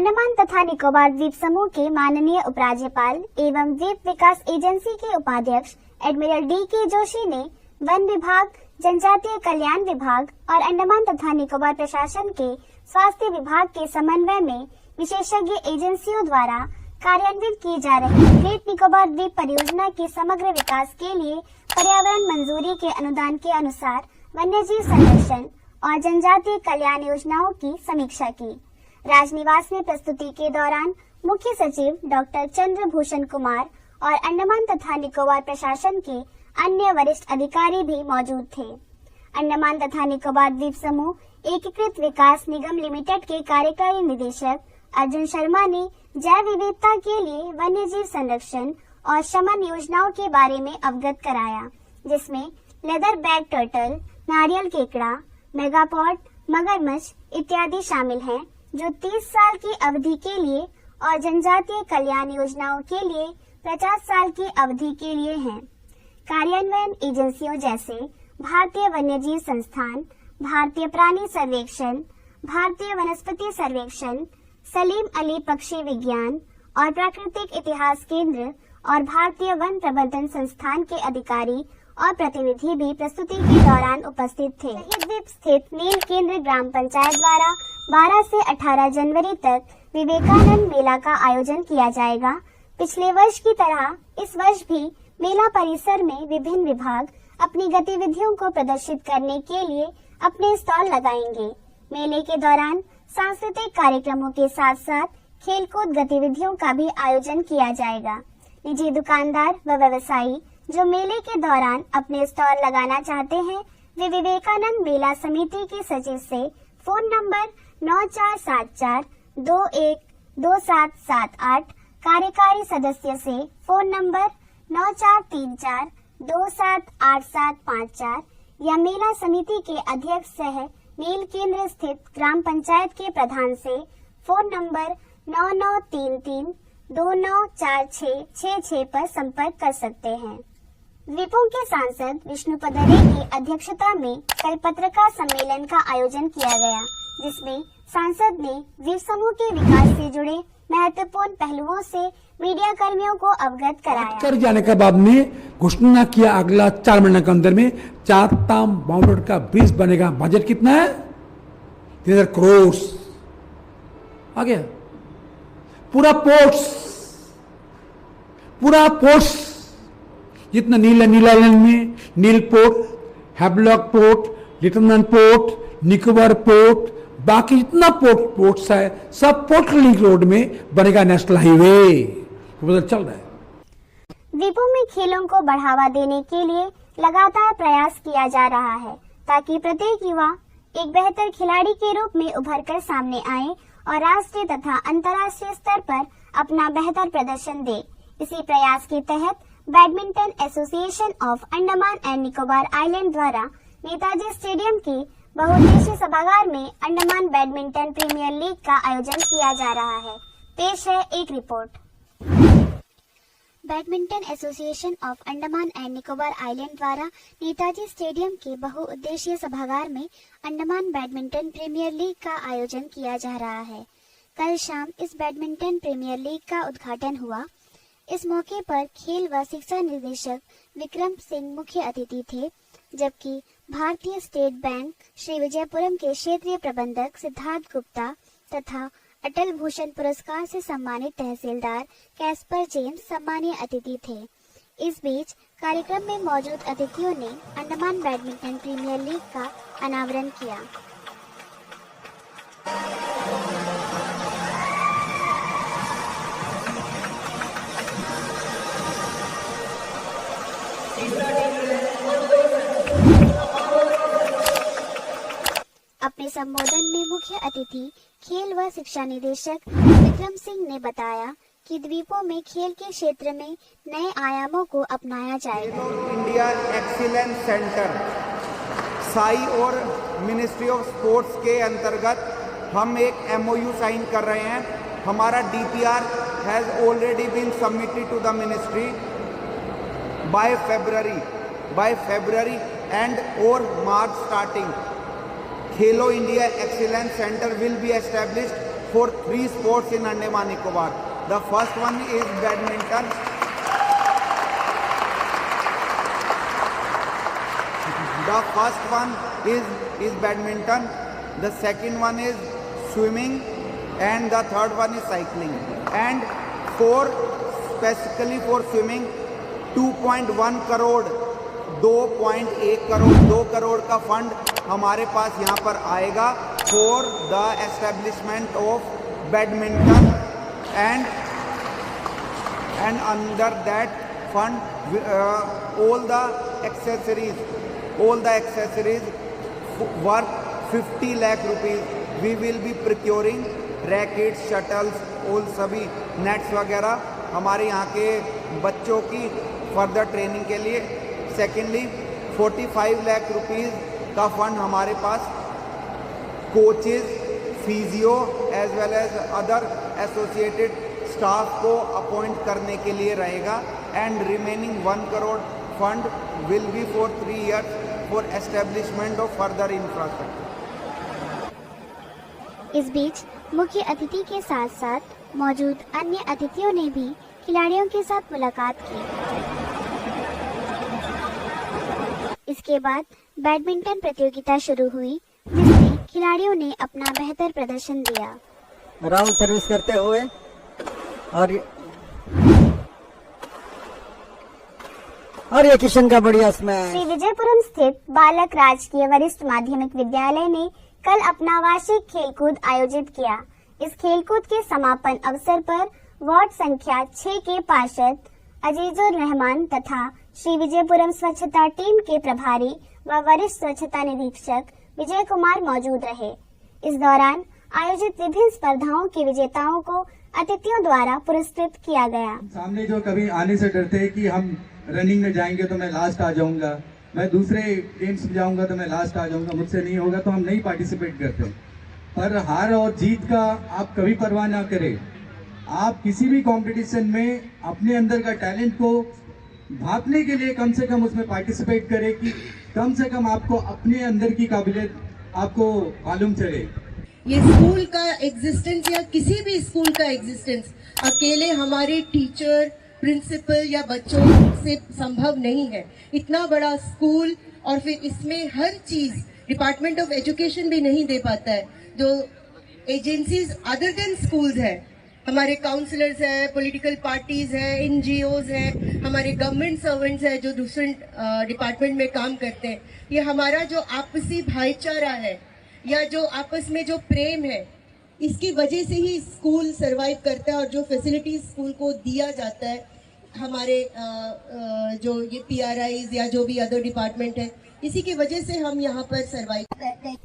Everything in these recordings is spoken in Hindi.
अंडमान तथा निकोबार द्वीप समूह के माननीय उपराज्यपाल एवं द्वीप विकास एजेंसी के उपाध्यक्ष एडमिरल डी.के. जोशी ने वन विभाग, जनजातीय कल्याण विभाग और अंडमान तथा निकोबार प्रशासन के स्वास्थ्य विभाग के समन्वय में विशेषज्ञ एजेंसियों द्वारा कार्यान्वित की जा रही ग्रेट निकोबार द्वीप परियोजना के समग्र विकास के लिए पर्यावरण मंजूरी के अनुदान के अनुसार वन्यजीव संरक्षण और जनजातीय कल्याण योजनाओं की समीक्षा की। राजनिवास में प्रस्तुति के दौरान मुख्य सचिव डॉक्टर चंद्रभूषण कुमार और अंडमान तथा निकोबार प्रशासन के अन्य वरिष्ठ अधिकारी भी मौजूद थे। अंडमान तथा निकोबार द्वीप समूह एकीकृत विकास निगम लिमिटेड के कार्यकारी निदेशक अर्जुन शर्मा ने जैव विविधता के लिए वन्यजीव संरक्षण और शमन योजनाओं के बारे में अवगत कराया, जिसमें लेदर बैग टर्टल, नारियल केकड़ा, मेगापॉड, मगरमच्छ इत्यादि शामिल हैं, जो 30 साल की अवधि के लिए और जनजातीय कल्याण योजनाओं के लिए 50 साल की अवधि के लिए हैं। कार्यान्वयन एजेंसियों जैसे भारतीय वन्यजीव संस्थान, भारतीय प्राणी सर्वेक्षण, भारतीय वनस्पति सर्वेक्षण, सलीम अली पक्षी विज्ञान और प्राकृतिक इतिहास केंद्र और भारतीय वन प्रबंधन संस्थान के अधिकारी और प्रतिनिधि भी प्रस्तुति के दौरान उपस्थित थे। शहीद द्वीप स्थित नील केंद्र ग्राम पंचायत द्वारा 12 से 18 जनवरी तक विवेकानंद मेला का आयोजन किया जाएगा। पिछले वर्ष की तरह इस वर्ष भी मेला परिसर में विभिन्न विभाग अपनी गतिविधियों को प्रदर्शित करने के लिए अपने स्टॉल लगाएंगे। मेले के दौरान सांस्कृतिक कार्यक्रमों के साथ साथ खेलकूद गतिविधियों का भी आयोजन किया जाएगा। निजी दुकानदार व व्यवसायी जो मेले के दौरान अपने स्टॉल लगाना चाहते हैं, वे विवेकानंद मेला समिति के सचिव से फोन नंबर 9474212778, कार्यकारी सदस्य से फोन नंबर 9434278754 या मेला समिति के अध्यक्ष सह नील केंद्र स्थित ग्राम पंचायत के प्रधान से फोन नंबर 9933294666 पर संपर्क कर सकते हैं। द्वीपों के सांसद विष्णुपद रे की अध्यक्षता में कल पत्रकार सम्मेलन का आयोजन किया गया, जिसमें सांसद ने द्वीप समूह के विकास से जुड़े महत्वपूर्ण पहलुओं से मीडिया कर्मियों को अवगत कराया। कर जाने के बाद में घोषणा किया अगला 4 महीने के अंदर में चारताम बाउंड्री का ब्रिज बनेगा। बजट कितना है? 3000 करोड़ आ गया। पूरा पोर्ट्स जितना नीला आइलैंड में नील पोर्ट, हैवलॉक पोर्ट, लिटलमैन पोर्ट, निकोबार पोर्ट, बाकी जितना पोर्ट्स है सब पोर्ट लिंक रोड में बनेगा नेशनल हाईवे। चल रहा है। द्वीपों में खेलों को बढ़ावा देने के लिए लगातार प्रयास किया जा रहा है, ताकि प्रत्येक युवा एक बेहतर खिलाड़ी के रूप में उभरकर सामने आए और राष्ट्रीय तथा अंतर्राष्ट्रीय स्तर पर अपना बेहतर प्रदर्शन दे। इसी प्रयास के तहत badminton association of Andaman and Nicobar island द्वारा नेताजी स्टेडियम के बहुउद्देशीय सभागार में अंडमान बैडमिंटन प्रीमियर लीग का आयोजन किया जा रहा है। पेश है एक report. Badminton association of Andaman and Nicobar island द्वारा नेताजी स्टेडियम के बहुउद्देशीय सभागार में अंडमान बैडमिंटन प्रीमियर लीग का आयोजन किया जा रहा है। कल शाम इस बैडमिंटन प्रीमियर लीग का उद्घाटन हुआ। इस मौके पर खेल व शिक्षा निदेशक विक्रम सिंह मुख्य अतिथि थे, जबकि भारतीय स्टेट बैंक श्री विजयपुरम के क्षेत्रीय प्रबंधक सिद्धार्थ गुप्ता तथा अटल भूषण पुरस्कार से सम्मानित तहसीलदार कैस्पर जेम्स सम्मानीय अतिथि थे। इस बीच कार्यक्रम में मौजूद अतिथियों ने अंडमान बैडमिंटन प्रीमियर लीग का अनावरण किया। अपने संबोधन में मुख्य अतिथि खेल व शिक्षा निदेशक विक्रम सिंह ने बताया कि द्वीपों में खेल के क्षेत्र में नए आयामों को अपनाया जाएगा। इंडिया एक्सीलेंस सेंटर साई और मिनिस्ट्री ऑफ स्पोर्ट्स के अंतर्गत हम एक MOU साइन कर रहे हैं। हमारा DPR has already been submitted to the ministry by February end और March starting. Khelo India excellence centre will be established for 3 sports in Andaman Nicobar. The first one is badminton. The first one is badminton. The second one is swimming, and the third one is cycling. And specifically for swimming, 2.1 crore 2.1 crore 2 crore का फंड हमारे पास यहाँ पर आएगा for the establishment of badminton and under that fund all the accessories worth 50 lakh rupees we will be procuring rackets, shuttles, all सभी नेट्स वगैरह हमारे यहाँ के बच्चों की फर्दर ट्रेनिंग के लिए. सेकेंडली 45 लाख रुपीज़ का फंड हमारे पास coaches, physio as well as other associated staff को अपॉइंट करने के लिए रहेगा. And remaining 1 crore fund will be for 3 years for establishment of further infrastructure. इस बीच मुख्य अतिथि के साथ साथ मौजूद अन्य अतिथियों ने भी खिलाड़ियों के साथ मुलाकात की. इसके बाद बैडमिंटन प्रतियोगिता शुरू हुई, जिसमें खिलाड़ियों ने अपना बेहतर प्रदर्शन दिया. राउंड सर्विस करते हुए और ये किशन का बढ़िया इसमें. श्री विजयपुरम स्थित बालक राजकीय वरिष्ठ माध्यमिक विद्यालय ने कल अपना वार्षिक खेलकूद आयोजित किया. इस खेलकूद के समापन अवसर पर वार्ड संख्या 6 के पार्षद अजीजुर रहमान तथा श्री विजयपुरम स्वच्छता टीम के प्रभारी व वरिष्ठ स्वच्छता निरीक्षक विजय कुमार मौजूद रहे. इस दौरान आयोजित विभिन्न स्पर्धाओं के विजेताओं को अतिथियों द्वारा पुरस्कृत किया गया. सामने जो कभी आने से डरते हैं कि हम रनिंग में जाएंगे तो मैं लास्ट आ जाऊंगा, मैं दूसरे गेम्स में जाऊंगा तो मैं लास्ट आ जाऊंगा, मुझसे नहीं होगा, तो हम नहीं पार्टिसिपेट करते. पर हार और जीत का आप कभी परवाह ना करें. आप किसी भी कंपटीशन में अपने अंदर का टैलेंट को भापने के लिए कम से कम उसमें पार्टिसिपेट करें कि कम से कम आपको अपने अंदर की काबिलियत आपको मालूम चले. ये स्कूल का एग्जिस्टेंस या किसी भी स्कूल का एग्जिस्टेंस अकेले हमारे टीचर, प्रिंसिपल या बच्चों से संभव नहीं है. इतना बड़ा स्कूल और फिर इसमें हर चीज डिपार्टमेंट ऑफ एजुकेशन भी नहीं दे पाता है. जो एजेंसीज अदर देन स्कूल्स है, हमारे काउंसलर्स है, पॉलिटिकल पार्टीज है, एनजीओज है, हमारे गवर्नमेंट सर्वेंट्स है जो दूसरे डिपार्टमेंट में काम करते हैं. ये हमारा जो आपसी भाईचारा है या जो आपस में जो प्रेम है, इसकी वजह से ही स्कूल सरवाइव करता है. और जो फैसिलिटीज स्कूल को दिया जाता है, हमारे जो ये पीआरआईज या जो भी अदर डिपार्टमेंट है, इसी की वजह से हम यहाँ पर सरवाइव करते हैं.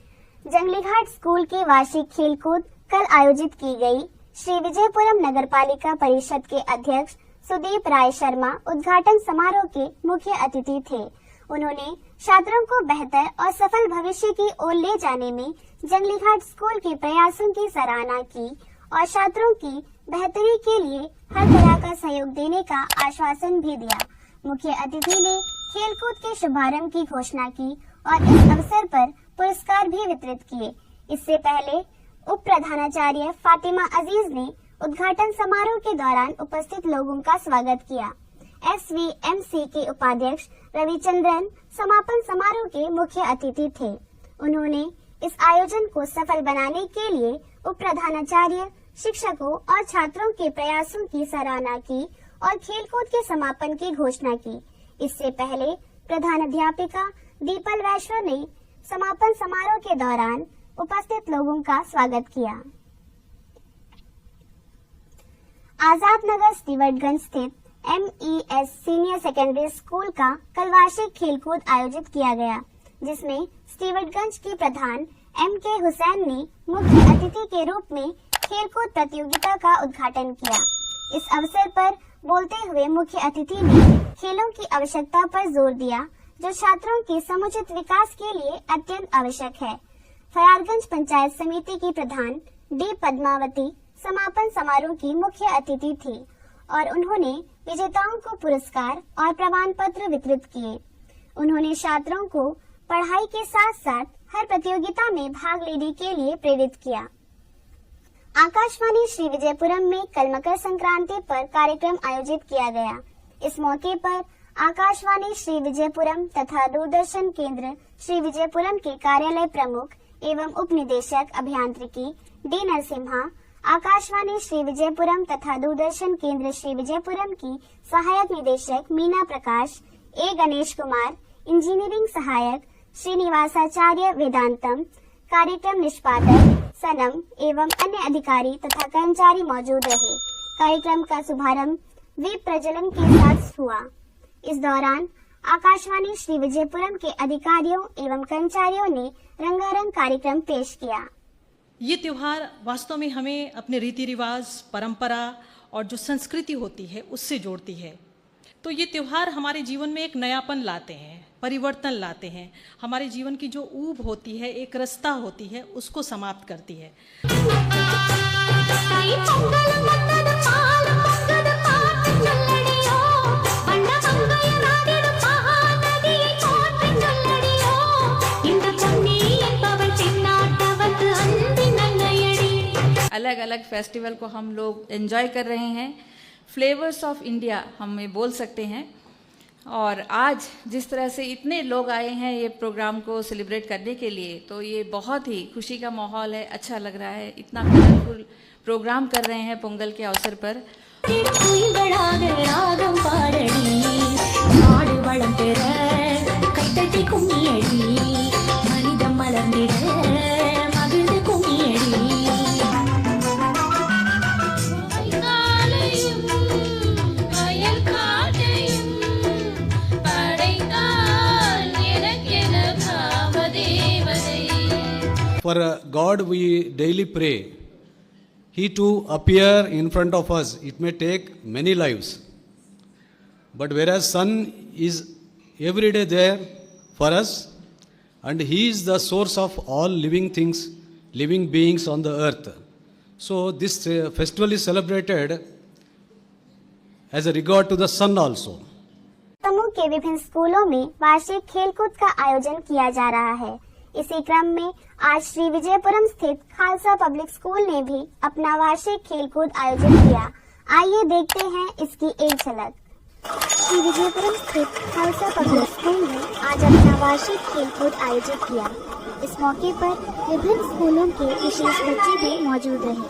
जंगलीघाट स्कूल की वार्षिक खेलकूद कल आयोजित की गई. श्री विजयपुरम नगरपालिका परिषद के अध्यक्ष सुदीप राय शर्मा उद्घाटन समारोह के मुख्य अतिथि थे. उन्होंने छात्रों को बेहतर और सफल भविष्य की ओर ले जाने में जंगलीघाट स्कूल के प्रयासों की सराहना की और छात्रों की बेहतरी के लिए हर तरह का सहयोग देने का आश्वासन भी दिया. मुख्य अतिथि ने खेलकूद के शुभारंभ की घोषणा की और इस अवसर पर पुरस्कार भी वितरित किए. इससे पहले उप प्रधानाचार्य फातिमा अजीज ने उद्घाटन समारोह के दौरान उपस्थित लोगों का स्वागत किया. SVMC के उपाध्यक्ष रविचंद्रन समापन समारोह के मुख्य अतिथि थे. उन्होंने इस आयोजन को सफल बनाने के लिए उप प्रधानाचार्य, शिक्षकों और छात्रों के प्रयासों की सराहना की और खेलकूद के समापन की घोषणा की. इससे पहले प्रधानाध्यापिका दीपल वैश्व ने समापन समारोह के दौरान उपस्थित लोगों का स्वागत किया. आजाद नगर स्टीवर्टगंज स्थित MES सीनियर सेकेंडरी स्कूल का कल वार्षिक खेलकूद आयोजित किया गया, जिसमें स्टीवर्टगंज के प्रधान MK हुसैन ने मुख्य अतिथि के रूप में खेलकूद प्रतियोगिता का उद्घाटन किया. इस अवसर पर बोलते हुए मुख्य अतिथि ने खेलों की आवश्यकता पर जोर दिया, जो छात्रों के समुचित विकास के लिए अत्यंत आवश्यक है. फरारगंज पंचायत समिति की प्रधान D पद्मावती समापन समारोह की मुख्य अतिथि थी और उन्होंने विजेताओं को पुरस्कार और प्रमाण पत्र वितरित किए. उन्होंने छात्रों को पढ़ाई के साथ साथ हर प्रतियोगिता में भाग लेने के लिए प्रेरित किया. आकाशवाणी श्री विजयपुरम में कल मकर संक्रांति पर कार्यक्रम आयोजित किया गया। इस मौके पर आकाशवाणी श्री विजयपुरम तथा दूरदर्शन केंद्र श्री विजयपुरम के कार्यालय प्रमुख एवं उप निदेशक अभियांत्रिकी डी नरसिम्हा, आकाशवाणी श्री विजयपुरम तथा दूरदर्शन केंद्र श्री विजयपुरम की सहायक निदेशक मीना प्रकाश, ए गणेश कुमार, इंजीनियरिंग सहायक श्रीनिवासाचार्य वेदांतम, कार्यक्रम निष्पादक सनम एवं अन्य अधिकारी तथा कर्मचारी मौजूद रहे। कार्यक्रम का शुभारंभ दीप प्रज्वलन के साथ हुआ। इस दौरान आकाशवाणी श्री विजयपुरम के अधिकारियों एवं कर्मचारियों ने रंगारंग कार्यक्रम पेश किया। ये त्योहार वास्तव में हमें अपने रीति रिवाज, परंपरा और जो संस्कृति होती है उससे जोड़ती है। तो ये त्योहार हमारे जीवन में एक नयापन लाते हैं, परिवर्तन लाते हैं। हमारे जीवन की जो ऊब होती है, एक रास्ता होती है, उसको समाप्त करती है। अलग अलग फेस्टिवल को हम लोग एंजॉय कर रहे हैं। फ्लेवर्स ऑफ इंडिया हमें बोल सकते हैं। और आज जिस तरह से इतने लोग आए हैं ये प्रोग्राम को सेलिब्रेट करने के लिए, तो ये बहुत ही खुशी का माहौल है, अच्छा लग रहा है। इतना कलरफुल प्रोग्राम कर रहे हैं पोंगल के अवसर पर। For God we daily pray. He to appear in front of us, it may take many lives. But whereas Sun is every day there for us, and He is the source of all living things, living beings on the earth. So this festival is celebrated as a regard to the Sun also. समूह के विभिन्न स्कूलों में वार्षिक खेलकूद का आयोजन किया जा रहा है। इसी क्रम में आज श्री विजयपुरम स्थित खालसा पब्लिक स्कूल ने भी अपना वार्षिक खेलकूद आयोजित किया। आइए देखते हैं इसकी एक झलक। श्री विजयपुरम स्थित खालसा पब्लिक स्कूल ने आज अपना वार्षिक खेलकूद आयोजित किया। इस मौके पर विभिन्न स्कूलों के विशेष बच्चे भी मौजूद रहे।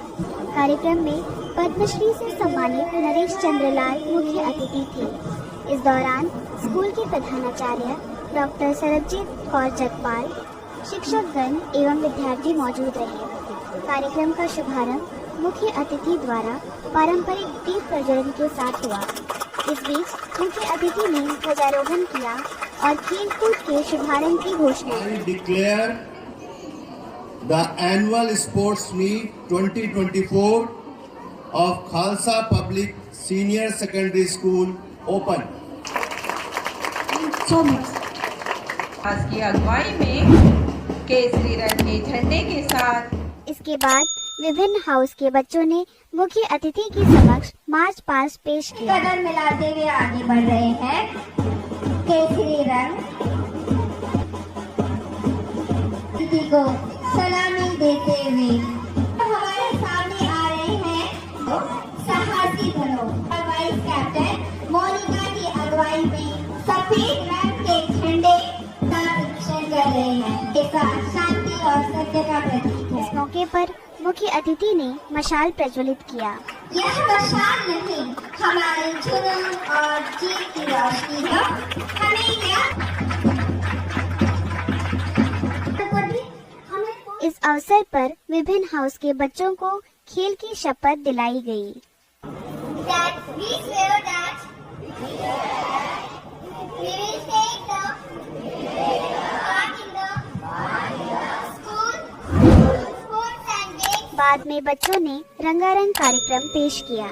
कार्यक्रम में पद्मश्री से सम्मानित नरेश चंद्रलाल मुख्य अतिथि थे। इस दौरान स्कूल के प्रधानाचार्य डॉक्टर सरबजीत कौर जगपाल, शिक्षकगण एवं विद्यार्थी मौजूद रहे। कार्यक्रम का शुभारंभ मुख्य अतिथि द्वारा पारंपरिक दीप प्रज्वलन के साथ हुआ। इस बीच मुख्य अतिथि ने ध्वजारोहण किया और खेलकूद के शुभारंभ की घोषणा की। Declare the annual sports meet 2024 of Khalsa Public Senior Secondary School open. So much. आज की अगुवाई में केसरी रंग के झंडे के साथ इसके बाद विभिन्न हाउस के बच्चों ने मुख्य अतिथि के समक्ष मार्च पास्ट पेश किया। कदम मिलाते हुए आगे बढ़ रहे हैं। केसरी रंग अतिथि को सलामी देते हुए हमारे सामने आ रहे हैं साहसी बनो वाइस कैप्टन मोनिका की अगुवाई में सफेद रंग के झंडे कर रहे हैं। शांति और सत्य का प्रतीक है। इस मौके पर मुख्य अतिथि ने मशाल प्रज्वलित किया। यह मशाल नहीं, हमारे जुनून और जीत की रोशनी है। इस अवसर पर विभिन्न हाउस के बच्चों को खेल की शपथ दिलाई गई। बाद में बच्चों ने रंगारंग कार्यक्रम पेश किया।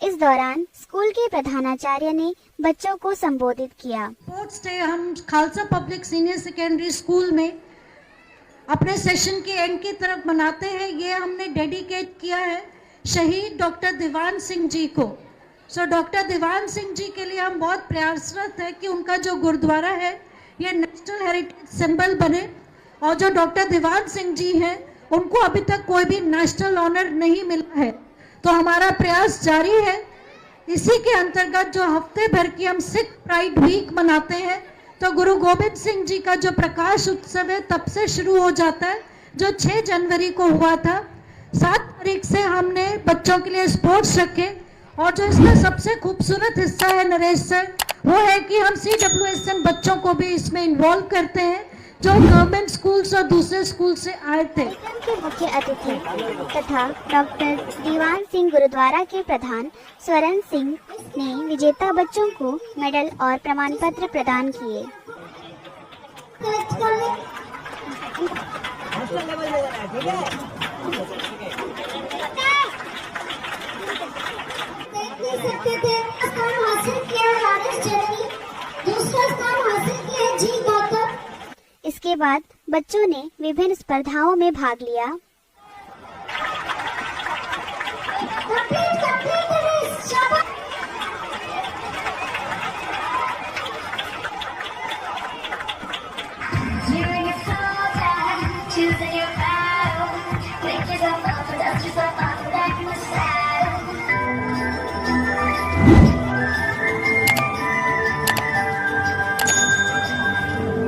इस दौरान स्कूल के प्रधानाचार्य ने बच्चों को संबोधित किया। स्पोर्ट्स डे हम Khalsa public senior secondary school में अपने सेशन के एंड की तरफ मनाते हैं। ये हमने डेडिकेट किया है शहीद डॉक्टर दीवान सिंह जी को। सो डॉक्टर दीवान सिंह जी के लिए हम बहुत प्रयासरत है कि उनका जो गुरुद्वारा है ये नेशनल हेरिटेज सिंबल बने, और जो डॉक्टर दीवान सिंह जी हैं उनको अभी तक कोई भी नेशनल ऑनर नहीं मिला है, तो हमारा प्रयास जारी है। इसी के अंतर्गत जो हफ्ते भर की हम सिख प्राइड वीक मनाते हैं, तो गुरु गोबिंद सिंह जी का जो प्रकाश उत्सव है तब से शुरू हो जाता है, जो 6 जनवरी को हुआ था। 7 तारीख से हमने बच्चों के लिए स्पोर्ट्स रखे, और जो इसका सबसे खूबसूरत हिस्सा है नरेश सर, वो है कि हम CWSN बच्चों को भी इसमें इन्वॉल्व करते हैं, जो गवर्नमेंट स्कूल्स और दूसरे स्कूल से आए थे। कार्यक्रम के मुख्य अतिथि तथा डॉक्टर दीवान सिंह गुरुद्वारा के प्रधान स्वरण सिंह ने विजेता बच्चों को मेडल और प्रमाण पत्र प्रदान किए। सकते थे स्थान हासिल किया राजेश जैनी, दूसरा स्थान हासिल किया जी गौतम। इसके बाद बच्चों ने विभिन्न स्पर्धाओं में भाग लिया।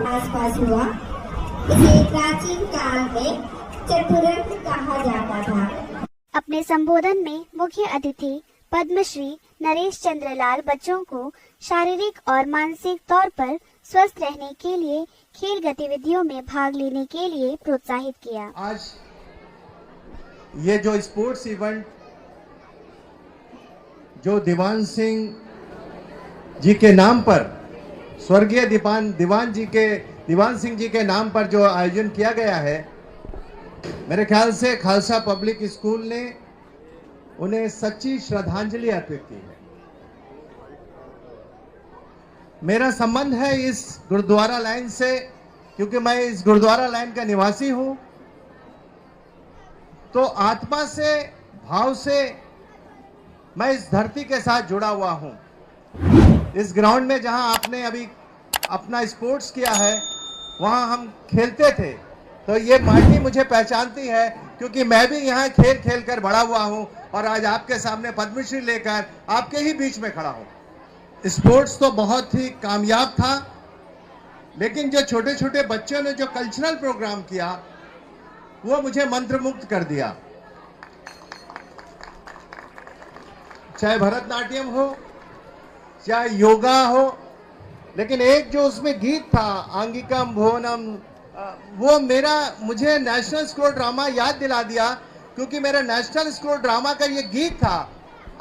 आसपास हुआ, इसे प्राचीन काल में चतुरंग कहा जाता था। अपने संबोधन में मुख्य अतिथि पद्मश्री नरेश चंद्र लाल बच्चों को शारीरिक और मानसिक तौर पर स्वस्थ रहने के लिए खेल गतिविधियों में भाग लेने के लिए प्रोत्साहित किया। आज ये जो स्पोर्ट्स इवेंट जो दीवान सिंह जी के नाम पर, स्वर्गीय दीवान सिंह जी के नाम पर जो आयोजन किया गया है, मेरे ख्याल से खालसा पब्लिक स्कूल ने उन्हें सच्ची श्रद्धांजलि अर्पित की है। मेरा संबंध है इस गुरुद्वारा लाइन से, क्योंकि मैं इस गुरुद्वारा लाइन का निवासी हूं, तो आत्मा से, भाव से मैं इस धरती के साथ जुड़ा हुआ हूं। इस ग्राउंड में जहां आपने अभी अपना स्पोर्ट्स किया है, वहां हम खेलते थे, तो ये माटी मुझे पहचानती है, क्योंकि मैं भी यहाँ खेल खेल कर बड़ा हुआ हूं, और आज आपके सामने पद्मश्री लेकर आपके ही बीच में खड़ा हूं। स्पोर्ट्स तो बहुत ही कामयाब था, लेकिन जो छोटे छोटे बच्चों ने जो कल्चरल प्रोग्राम किया, वो मुझे मंत्रमुग्ध कर दिया। चाहे भरतनाट्यम हो, चाहे योगा हो, लेकिन एक जो उसमें गीत था, आंगिकम भुवनम, वो मुझे नेशनल स्कूल ड्रामा याद दिला दिया, क्योंकि मेरा नेशनल स्कूल ड्रामा का ये गीत था,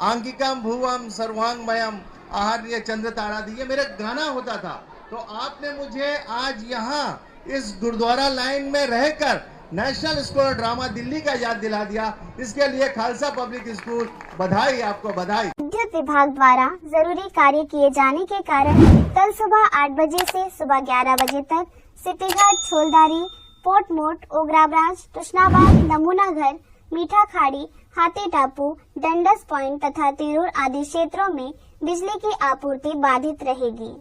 आंगिकम भुवम सर्वांगमयम आहार्य चंद्र तारा दी, ये मेरा गाना होता था। तो आपने मुझे आज यहाँ इस गुरुद्वारा लाइन में रहकर नेशनल स्कूल ड्रामा दिल्ली का याद दिला दिया। इसके लिए खालसा पब्लिक स्कूल बधाई, आपको बधाई। विद्युत विभाग द्वारा जरूरी कार्य किए जाने के कारण कल सुबह 8 बजे से सुबह 11 बजे तक सिटीघाट, छोलदारी, पोर्ट मोट, ओगरा ब्रांच, तुष्णाबाद, नमूना घर, मीठा खाड़ी, हाथी टापू, डंडस पॉइंट तथा तिरूर आदि क्षेत्रों में बिजली की आपूर्ति बाधित रहेगी।